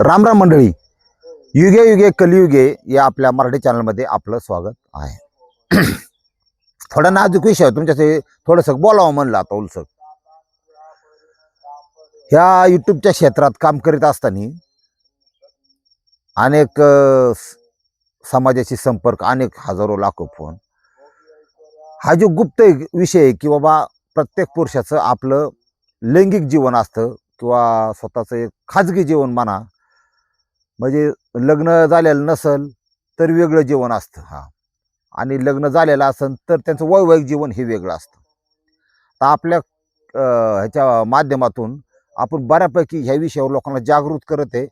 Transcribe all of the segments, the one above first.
राम राम मंडळी, युगे युगे कलियुगे या आपल्या मराठी चॅनलमध्ये आपलं स्वागत आहे. थोडा नाजूक विषय आहे तुमच्याशी थोडंसं बोलावं म्हणलं आता उलसक. ह्या युट्यूबच्या क्षेत्रात काम करीत असताना अनेक समाजाशी संपर्क, अनेक हजारो लाखो फोन. हा जो गुप्त विषय आहे की बाबा प्रत्येक पुरुषाचं आपलं लैंगिक जीवन असतं किंवा स्वतःचं एक खाजगी जीवन म्हणा, म्हणजे लग्न झालेलं नसल तर वेगळं जीवन असतं हा, आणि लग्न झालेलं असेल तर त्यांचं वैवाहिक जीवन हे वेगळं असतं. तर आपल्या ह्याच्या माध्यमातून आपण बऱ्यापैकी ह्या विषयावर लोकांना जागृत करत आहे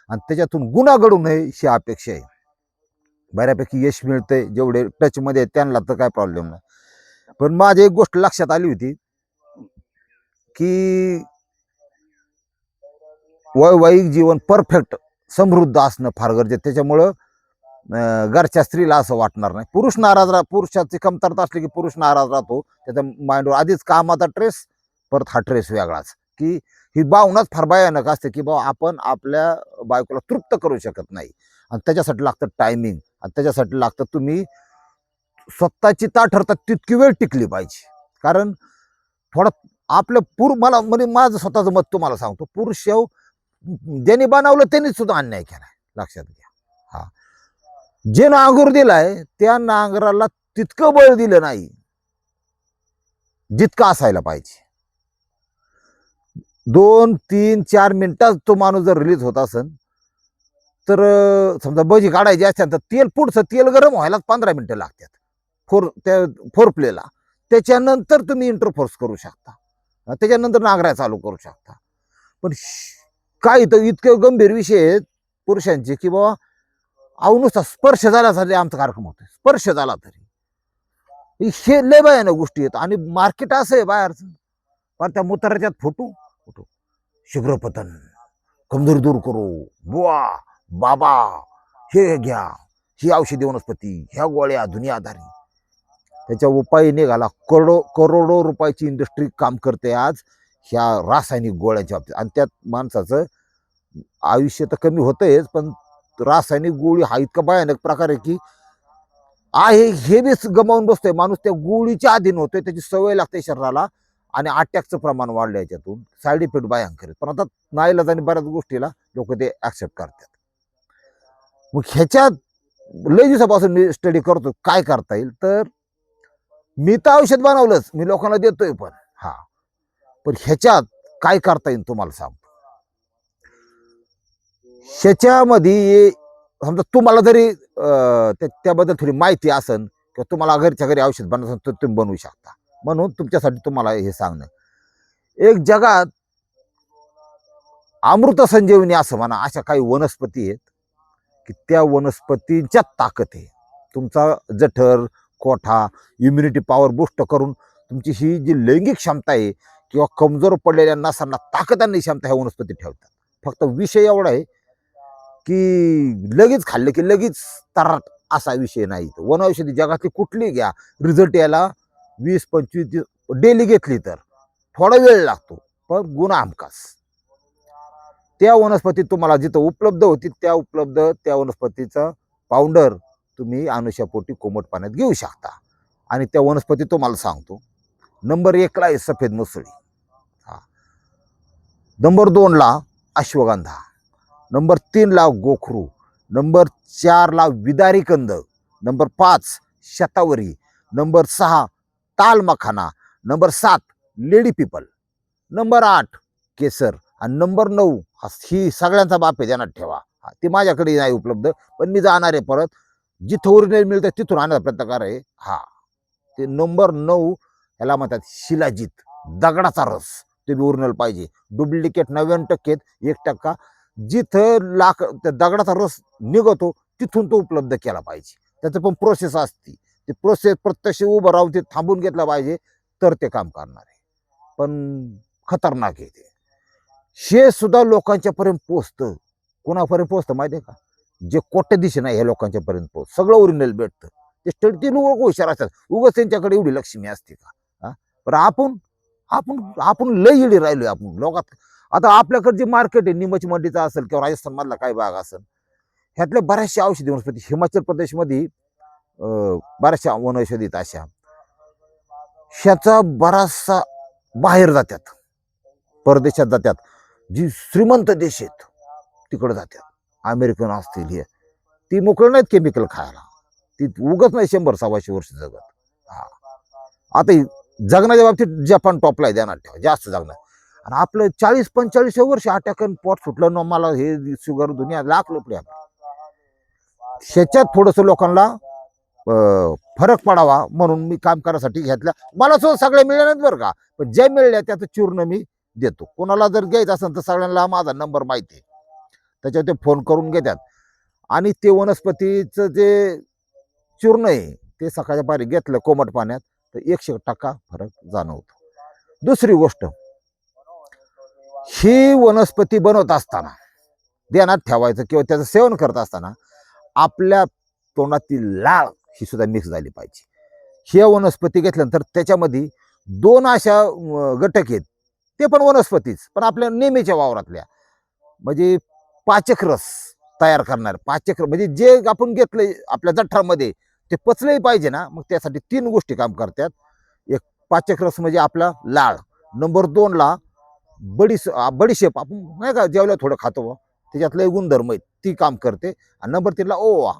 आणि त्याच्यातून गुन्हा घडू नये ही अपेक्षा आहे. बऱ्यापैकी यश मिळते, जेवढे टचमध्ये त्यांना तर काय प्रॉब्लेम नाही. पण माझी एक गोष्ट लक्षात आली होती की वैवाहिक जीवन परफेक्ट समृद्ध असणं फार गरजेचं. त्याच्यामुळं घरच्या स्त्रीला असं वाटणार नाही. पुरुष नाराज पुरुषाची कमतरता असली की पुरुष नाराज राहतो. त्याच्या माइंडवर आधीच कामाचा ट्रेस, परत हा ट्रेस वेगळाच. की ही भावनाच फार भयानक असते की बाबा आपण आपल्या बायकोला तृप्त करू शकत नाही, आणि त्याच्यासाठी लागतं टायमिंग, आणि त्याच्यासाठी लागतं तुम्ही स्वतःची ठरतात तितकी वेळ टिकली पाहिजे. कारण थोडा आपलं मला म्हणजे माझं स्वतःचं मत तुम्हाला सांगतो, पुरुष ज्यांनी बनवलं त्यांनी सुद्धा अन्याय केलाय, लक्षात घ्या. हा, जे नांगर दिलाय त्या नांगराला तितकं बळ दिलं नाही जितकं असायला पाहिजे. 2-3-4 मिनिटात तो माणूस जर रिलीज होत असेल तर समजा भजी काढायची असेल तर पुढचं तेल गरम व्हायला 15 मिनिटं लागतात फोर प्लेला. त्याच्यानंतर तुम्ही इंटरफोर्स करू शकता, त्याच्यानंतर नांगऱ्या चालू करू शकता. पण काही तर इतके गंभीर विषय आहेत पुरुषांचे की बाबा अहो नुसता स्पर्श झाला तरी आमचा कार्यक्रम होतो, स्पर्श झाला तरी. हे लय भयानक गोष्टी आहेत. आणि मार्केट असं आहे बाहेरचं, पण त्या मुताराच्यात फोटो शीघ्रपतन, कमजोरी दूर करू, बुवा बाबा हे घ्या, ही औषधी वनस्पती, ह्या गोळ्या दुनियादारी. त्याच्या उपाय निघाला. करोडो रुपयाची इंडस्ट्री काम करते आज ह्या रासायनिक गोळ्याच्या बाबतीत. आणि त्यात माणसाचं आयुष्य तर कमी होतंयच, पण रासायनिक गोळी हा इतका भयानक प्रकार आहे की आहे हे बी गमावून बसतोय माणूस. त्या गोळीच्या अधीन होतोय, त्याची सवय लागते शरीराला, आणि अटॅकचं प्रमाण वाढलं याच्यातून. साईड इफेक्ट भयंकर. पण आता नाईलाजाने बऱ्याच गोष्टीला लोक ते ऍक्सेप्ट करतात. मग ह्याच्यात लय दिवसापासून मी स्टडी करतो काय करता येईल. तर मी तर औषध बनवलंच, मी लोकांना देतोय पण हा, पण ह्याच्यात काय करता येईल तुम्हाला सांगतो. ह्याच्यामध्ये समजा तुम्हाला जरी त्याबद्दल थोडी माहिती असेल किंवा तुम्हाला घरच्या घरी औषध बनवायचं तर तुम्ही बनवू शकता. म्हणून तुमच्यासाठी तुम्हाला हे सांगणं, एक जगात अमृत संजीवनी असं म्हणा अशा काही वनस्पती आहेत की त्या वनस्पतींच्या ताकद आहे तुमचा जठर, कोठा, इम्युनिटी पॉवर बूस्ट करून तुमची ही जी लैंगिक क्षमता आहे किंवा कमजोर पडलेल्या नसांना ताकद आणण्याची क्षमता ह्या वनस्पती ठेवतात. फक्त विषय एवढा आहे की लगेच खाल्लं की लगेच तराट असा विषय नाही. वनौषधी जगातली कुठली घ्या, रिझल्ट यायला 20-25 डेली घेतली तर थोडा वेळ लागतो, पण गुण हमखास. त्या वनस्पती तुम्हाला जिथं उपलब्ध होती त्या वनस्पतीचा पावडर तुम्ही अनुषापोटी कोमट पाण्यात घेऊ शकता. आणि त्या वनस्पती तुम्हाला सांगतो, नंबर 1 ला आहे सफेद मुसळी, नंबर 2 ला अश्वगंधा, नंबर 3 ला गोखरू, नंबर 4 ला विदारी कंद, नंबर 5 शतावरी, नंबर 6 ताल मखाना, नंबर 7 लेडी पिपल, नंबर 8 केसर, आणि नंबर 9 ही सगळ्यांचा बाप आहे, ध्यानात ठेवा. ती माझ्याकडे नाही उपलब्ध, पण मी जाणार आहे परत जिथं ओरिजिनल मिळतं तिथून आणण्याचा प्रयत्न कर आहे. हा, ते नंबर 9 याला म्हणतात शिलाजीत, दगडाचा रस. ते बी ओरिजिनल पाहिजे. डुप्लिकेट 99% 1% जिथं त्या दगडाचा रस निघतो तिथून तो उपलब्ध केला पाहिजे. त्याचं पण प्रोसेस असते. ते प्रोसेस प्रत्यक्ष उभं राहून ते थांबून घेतलं पाहिजे तर ते काम करणार आहे. पण खतरनाक आहे ते. हे सुद्धा लोकांच्या पर्यंत पोचतं. कोणापर्यंत पोचतं माहिती आहे का? जे कोट्याधीश नाही हे लोकांच्या पर्यंत पोचतं. सगळं ओरिजिनल भेटतं. ते स्टडी लोक हुशार असतात, उगाच त्यांच्याकडे एवढी लक्ष्मी असते का? पण आपण आपण आपण लय इडी राहिलोय आपण लोकात. आता आपल्याकडे जे मार्केट आहे निमच मंडीचा असेल किंवा राजस्थान मधला काही भाग असेल, ह्यातल्या बऱ्याचशा औषधी वनस्पती हिमाचल प्रदेशमध्ये बऱ्याचशा वनौषधीत अशा ह्याचा बराचसा बाहेर जातात, परदेशात जातात, जी श्रीमंत देश आहेत तिकडे जातात, अमेरिकन असतील हे, ती मोकळं नाहीत केमिकल खायला, ती उगत नाही 100-125 वर्ष जगत. हा आता जगण्याच्या बाबतीत जपान टॉपला आहे, ध्यानात ठेवा, जास्त जगणार. आणि आपलं 40-45 वर्ष अटॅक पोट सुटलं ना, मला हे शुगर दुनिया लागलं पुढे. ह्याच्यात थोडस लोकांना फरक पडावा म्हणून मी काम करायसाठी घेतलं. मला सुद्धा सगळ्या मिळल्या नाहीत बरं का, पण जे मिळल्या त्याचं चूर्ण मी देतो. कोणाला जर घ्यायचं असेल तर सगळ्यांना माझा नंबर माहिती आहे, त्याच्यावर ते फोन करून घेतात. आणि ते वनस्पतीचं जे चूर्ण आहे ते सकाळच्या पारी घेतलं कोमट पाण्यात तर 100% फरक जाणवतो. दुसरी गोष्ट, ही वनस्पती बनवत असताना ध्यानात ठेवायचं किंवा त्याचं सेवन करत असताना आपल्या तोंडातील लाळ ही सुद्धा मिक्स झाली पाहिजे. हे वनस्पती घेतल्यानंतर त्याच्यामध्ये 2 अशा घटक आहेत, ते पण वनस्पतीच पण आपल्या नेहमीच्या वावरातल्या, म्हणजे पाचक रस तयार करणार. पाचक म्हणजे जे आपण घेतलंय आपल्या जठरामध्ये ते पचलंही पाहिजे ना, मग त्यासाठी 3 गोष्टी काम करतात. एक पाचक रस म्हणजे आपला लाळ, नंबर 2 ला बडीशेप आपण नाही का जेवल्या थोडं खातो त्याच्यातलं गुणधर्म आहे ती काम करते. आणि नंबर 3 ला ओवा,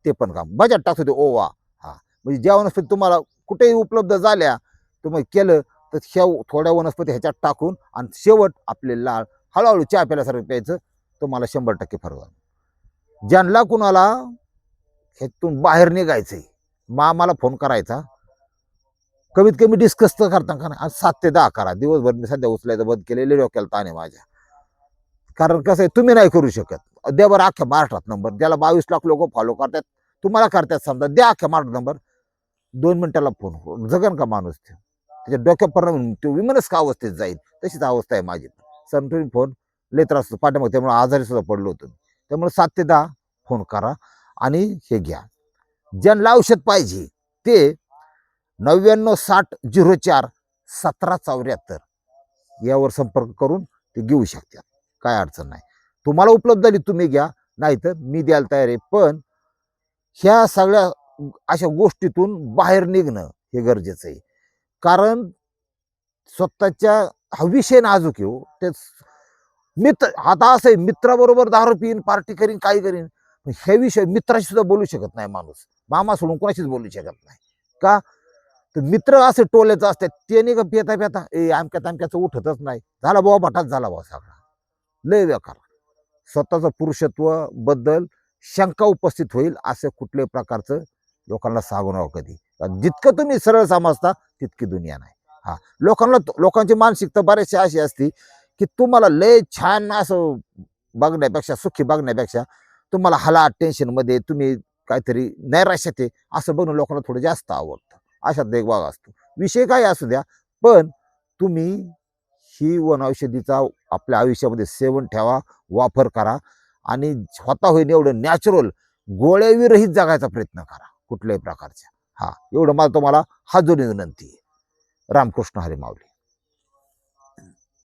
ते पण काम बजात टाकतो ते ओवा. हा म्हणजे ज्या वनस्पती तुम्हाला कुठेही उपलब्ध झाल्या तुम्ही केलं तर ह्या थोड्या वनस्पती ह्याच्यात टाकून आणि शेवट आपले लाळ हळूहळू चहा प्यायल्यासारखं प्यायचं, तुम्हाला 100% फरक झाला. ज्यांना कुणाला ह्यातून बाहेर निघायचंय मग आम्हाला फोन करायचा, कमीत कमी डिस्कस तर करता का ना, 7 ते 10 करा. दिवसभर मी सध्या उचलायचं बंद केलेले, डोक्याला ताण आहे माझ्या. कारण कसं आहे, तुम्ही नाही करू शकत, द्या बरं अख्ख्या महाराष्ट्रात नंबर, ज्याला 22 लाख लोक फॉलो करतात, तुम्हाला करतात समजा, द्या अख्ख्या महाराष्ट्रात नंबर. 2 मिनिटाला फोन जगन का माणूस, त्याच्या डोक्यात परिणाम, तो विमानच का अवस्थेत जाईल, तशीच अवस्था आहे माझी. समजून फोन लय त्रास असतो पाठीमाग, त्यामुळे आजारी सुद्धा पडलो होतो. त्यामुळे 7 ते 10 फोन करा आणि हे घ्या. ज्यांना औषध पाहिजे ते 9960041774 यावर संपर्क करून ते घेऊ शकतात, काय अडचण नाही. तुम्हाला उपलब्ध झाली तुम्ही घ्या, नाहीतर मी द्यायला तयार आहे. पण ह्या सगळ्या अशा गोष्टीतून बाहेर निघणं हे गरजेचं आहे. कारण स्वतःच्या हा विषय नाजूक आहे हो. ते मित्र आता असं आहे, मित्राबरोबर दारू पिईन, पार्टी करीन, काही करीन, हे विषय मित्राशी सुद्धा बोलू शकत नाही माणूस, मामा सोडून कोणाशीच बोलू शकत नाही. का तर मित्र असे टोलेच असतात, ते नाही का पेता पेता आमक्यात आमक्याचं उठतच नाही, झाला बाबा भटाच झाला बाबा सगळा, लय बेकार. स्वतःचं पुरुषत्व बद्दल शंका उपस्थित होईल असं कुठल्याही प्रकारचं लोकांना सांगू नका कधी. जितकं तुम्ही सरळ समजता तितकी दुनिया नाही. हा लोकांची मानसिकता बरेचसे अशी असते की तुम्हाला लय छान असं बघण्यापेक्षा, सुखी बघण्यापेक्षा तुम्हाला हला टेन्शनमध्ये, तुम्ही काहीतरी नैराश्यात आहे असं बघणं लोकांना थोडं जास्त आवडतं. अशात एक भाग असतो. विषय काय असू द्या, पण तुम्ही ही वनौषधीचा आपल्या आयुष्यामध्ये सेवन ठेवा, वापर करा आणि स्वतः होईन एवढं नॅचरल गोळ्याविरहित जगायचा प्रयत्न करा कुठल्याही प्रकारच्या. हा एवढं मला तुम्हाला हात जोडून विनंती आहे. रामकृष्ण हरी माऊली.